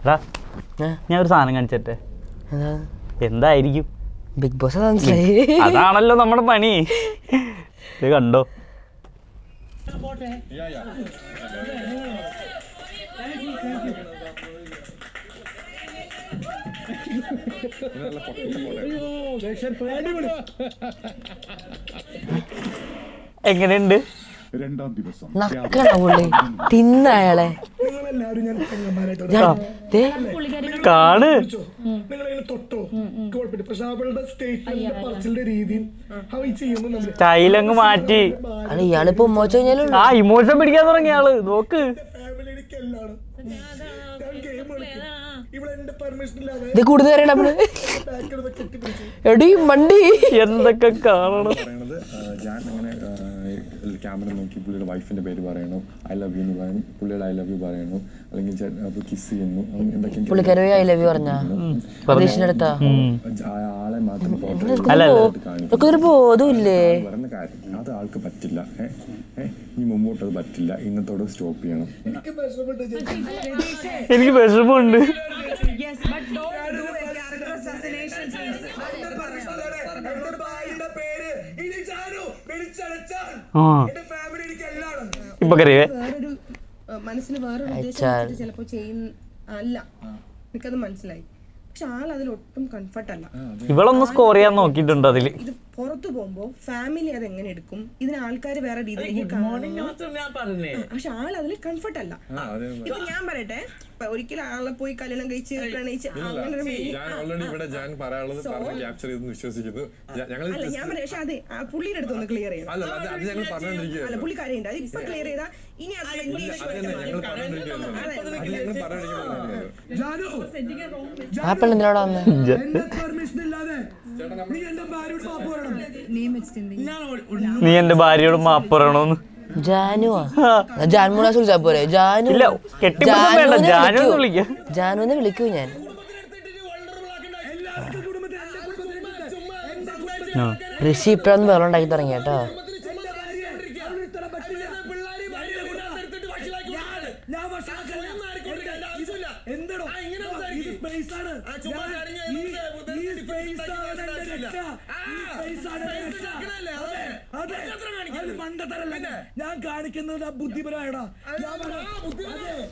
ഞാൻ ഒരു സാധനം കാണിച്ചേ. എന്തായിരിക്കും? ബിഗ് ബോസ് അതാണല്ലോ നമ്മുടെ പണി. ഇത് കണ്ടോ? എങ്ങനെയുണ്ട്? രണ്ടാം ദിവസം തിന്നയാളെ കാണ്. സ്റ്റൈലങ്ങ് മാറ്റി. ഇയാളിപ്പോ ആ ഇമോഷൻ പിടിക്കാൻ തുടങ്ങിയ ആള് നോക്ക്. ഇത് കൂടുതൽ നമ്മള് എടി മണ്ടി എന്തൊക്കെ കാണണം. ക്യാമറ നോക്കി പുള്ളിയുടെ വൈഫിന്റെ പേര് പറയണു, ഐ ലവ് യു എന്ന് പറയണം, പുള്ളിയുടെ ഐ ലവ് യു പറയണു, അല്ലെങ്കിൽ കിസ് ചെയ്യുന്നു, പുള്ളിക്കാരി ഐ ലവ് യു പറഞ്ഞ ആളെ മാത്രം ബോധമില്ലേ പറയുന്ന കാര്യം. അത് ആൾക്ക് പറ്റില്ല. ഇനി മുമ്പോട്ട് അത് പറ്റില്ല, ഇന്നത്തോടെ സ്റ്റോപ്പ് ചെയ്യണം. എനിക്ക് വിഷമമുണ്ട്. ഇപ്പൊ കറിയേ മനസ്സിന് വേറൊരു ഉദ്ദേശം ചിലപ്പോ ചെയ്യുന്ന അല്ല, എനിക്കത് മനസ്സിലായി. പക്ഷെ ആൾ അതിലൊട്ടും കംഫർട്ട് അല്ല. ഇവളൊന്ന് സ്കോർ ചെയ്യാൻ നോക്കിയിട്ടുണ്ട് അതില്. ഇത് പുറത്തു പോകുമ്പോ ഫാമിലി അത് എങ്ങനെ എടുക്കും, ഇതിന് ആൾക്കാർ വേറെ രീതിയിലേക്ക്, പക്ഷെ ആൾ അതിൽ കംഫർട്ട് അല്ല. ഇപ്പൊ ഞാൻ പറയട്ടെ, ഒരിക്കലും ആളെ പോയി കല്യാണം കഴിച്ച് പ്രണയിച്ച് അല്ല ഞാൻ പറയാം. പക്ഷെ അതെ പുള്ളിയുടെ അടുത്ത് ഒന്ന് ക്ലിയർ ചെയ്യണം. അല്ല പുള്ളി കാര്യമുണ്ട്, അത് ഇപ്പൊ ക്ലിയർ ചെയ്താ ഇനി പെണ്ണിനോടാ വന്നേ. നീ എന്റെ ഭാര്യയോട് മാപ്പ് പറയണോന്ന്. ജാനുവാ ജാൻമോനെ വിളിച്ചാ പോരെ? ജാനുവിനെ വിളിക്കൂ ഞാൻ. ഋഷി ഇപ്പഴൊന്ന് വെള്ളം ഉണ്ടാക്കി തുടങ്ങി കേട്ടോ.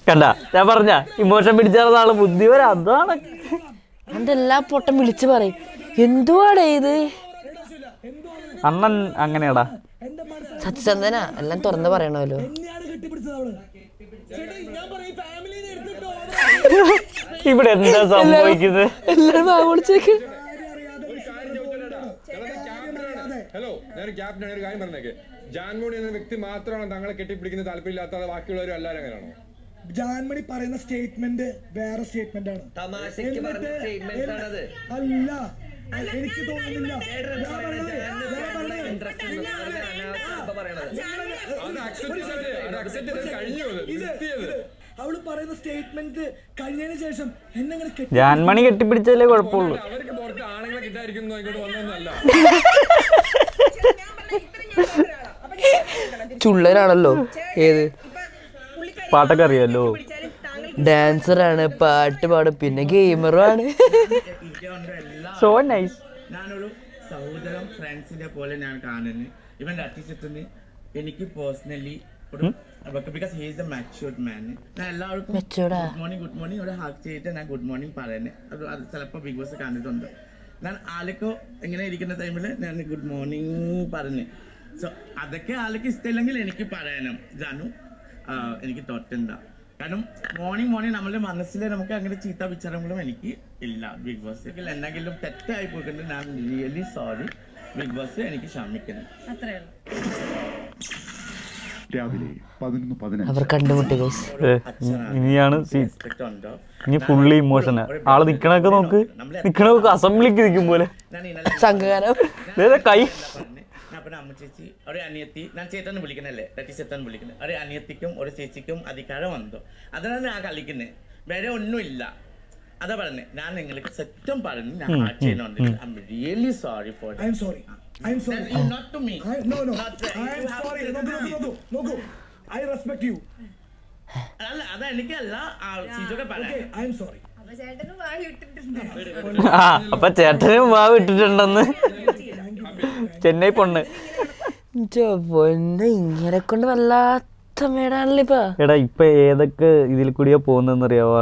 കണ്ട ഞാൻ പറഞ്ഞ ഇമോഷൻ പിടിച്ചാൽ ആള് ബുദ്ധിപര. അതാണ് എന്റെ എല്ലാ പൊട്ടം വിളിച്ചു പറയും എന്തുവാടേ ഇത്. അണ്ണൻ അങ്ങനെയാടാ. സത്യസന്ധന എല്ലാം തുറന്ന് പറയണല്ലോ. ഇവിടെ എന്താ സംഭവിക്കുന്നത്? എല്ലാരും വിളിച്ചേക്ക്. ഹലോ, ഞാൻ ക്യാപ്റ്റൻ ഒരു കാര്യം പറഞ്ഞേക്കെ. ജാൻമോണി എന്ന വ്യക്തി മാത്രമാണ് തങ്ങളെ കെട്ടിപ്പിടിക്കുന്ന താല്പര്യമില്ലാത്ത ബാക്കിയുള്ളവരും എല്ലാവരും അങ്ങനെയാണോ? ജാൻമണി പറയുന്ന സ്റ്റേറ്റ്മെന്റ് വേറെ സ്റ്റേറ്റ്മെന്റ് ആണ്. അല്ല എനിക്ക് തോന്നുന്നില്ല. അവള് പറയുന്ന സ്റ്റേറ്റ്മെന്റ് കഴിഞ്ഞതിന് ശേഷം എന്നെങ്ങനെ ജാൻമണി കെട്ടിപ്പിടിച്ചതല്ലേ കുഴപ്പമുള്ളൂ. അവർക്ക് പുറത്ത് ആണുങ്ങളെ കിട്ടായിരിക്കും ഇങ്ങോട്ട് വന്നൊന്നല്ല. ചുള്ളനാണല്ലോ. ഏത് പാട്ടൊക്കെ അറിയാലോ. ഡാൻസറാണ്, പാട്ട് പാടും, പിന്നെ ഗെയിമറും ആണ്. So nice. ഞാനൊരു സഹോദരം ഫ്രണ്ട്സിനെ പോലെ ഞാൻ കാണുന്നു. ഇവൻ അറ്റിസിറ്റിന് എനിക്ക് personally because he is a matured man. ഞാൻ എല്ലാവർക്കും ഗുഡ് മോർണിംഗ് ഒരു ഹാക്ക് ചെയ്തിട്ട് ഞാൻ ഗുഡ് മോർണിംഗ് പറയുന്നത്. അത് ചിലപ്പോൾ ബിഗ് ബോസ് കണ്ടിട്ടുണ്ട്. ഞാൻ ആൾക്ക് എങ്ങനെ ഇരിക്കുന്ന ടൈമിൽ ഞാൻ ഗുഡ് മോർണിംഗ് പറഞ്ഞു. സോ അതൊക്കെ ആൾക്ക് ഇഷ്ടമില്ലെങ്കിൽ എനിക്ക് പറയണം. ജാനു എനിക്ക് തൊട്ടുണ്ട. കാരണം മോർണിംഗ് നമ്മുടെ മനസ്സിൽ നമുക്ക് അങ്ങനെ ചീത്ത വിചാരങ്ങളും എനിക്ക് ഇല്ല. ബിഗ് ബോസ് എന്തെങ്കിലും തെറ്റായി പോയിട്ടുണ്ട്, ഞാൻ റിയലി സോറി. ബിഗ് ബോസ് എനിക്ക് ക്ഷമിക്കണം. രാവിലെ 11:15 അവർ കണ്ടുമുട്ടി. ഇനിയാണ് ഇനി ഫുള്ളി ഇമോഷനാ. ആള് നിക്കണൊക്കെ നോക്ക്. നിക്കണൊക്കെ അസംബ്ലിക്ക് നിൽക്കും പോലെ സംഘകാരം. കൈ അമ്മ ചേച്ചി ഒരു അനിയത്തി, ഞാൻ ചേട്ടനെ വിളിക്കണല്ലേ, ചേട്ടൻ വിളിക്കുന്നത്. ഒരു അനിയത്തിക്കും ഒരു ചേച്ചിക്കും അധികാരം വന്നു. അതാണ് ഞാൻ കളിക്കുന്നത്, വേറെ ഒന്നുമില്ല. അതാ പറഞ്ഞേ. ഞാൻ നിങ്ങൾക്ക് സത്യം പറഞ്ഞു ഞാൻ ചെയ്യുന്നുണ്ട്. I am really sorry for that. I am sorry. I am sorry. Not to me. No. I am sorry. No. I respect you. അല്ല അത് എനിക്കല്ല സിജോടെ പറയാം. I am sorry. അപ്പൊ ചേട്ടനും വാവ് ഇട്ടിട്ടുണ്ടെന്ന് ചെന്നൈ പൊണ്ണ്. പൊന്നെ ഇങ്ങനെ കൊണ്ട് വല്ലാത്ത മേടാണല്ലോ ഇപ്പൊ. എടാ ഇപ്പൊ ഏതൊക്കെ ഇതിൽ കൂടിയാ പോകുന്നതെന്ന് അറിയാവോ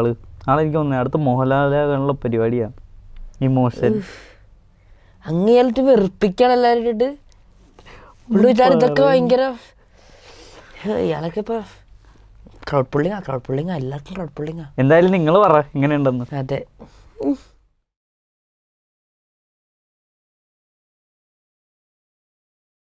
ആളെനിക്ക് തോന്നുന്നത് അടുത്ത മോഹൻലാലുള്ള പരിപാടിയാ ഇമോഷൻ. അങ്ങേയാലിട്ട് വെറുപ്പിക്കാണ് എല്ലാവരും ഇട്ടിട്ട്. പുള്ളി വിചാരം ഇതൊക്കെ ഭയങ്കര ഇയാളൊക്കെ ഇപ്പൊ ക്രൗഡ് പുള്ളിങ്ങാ എല്ലാവർക്കും ക്രൗഡ് പുള്ളിങ്ങാ. എന്തായാലും നിങ്ങൾ പറ എങ്ങനെയുണ്ടെന്ന്. അതെ.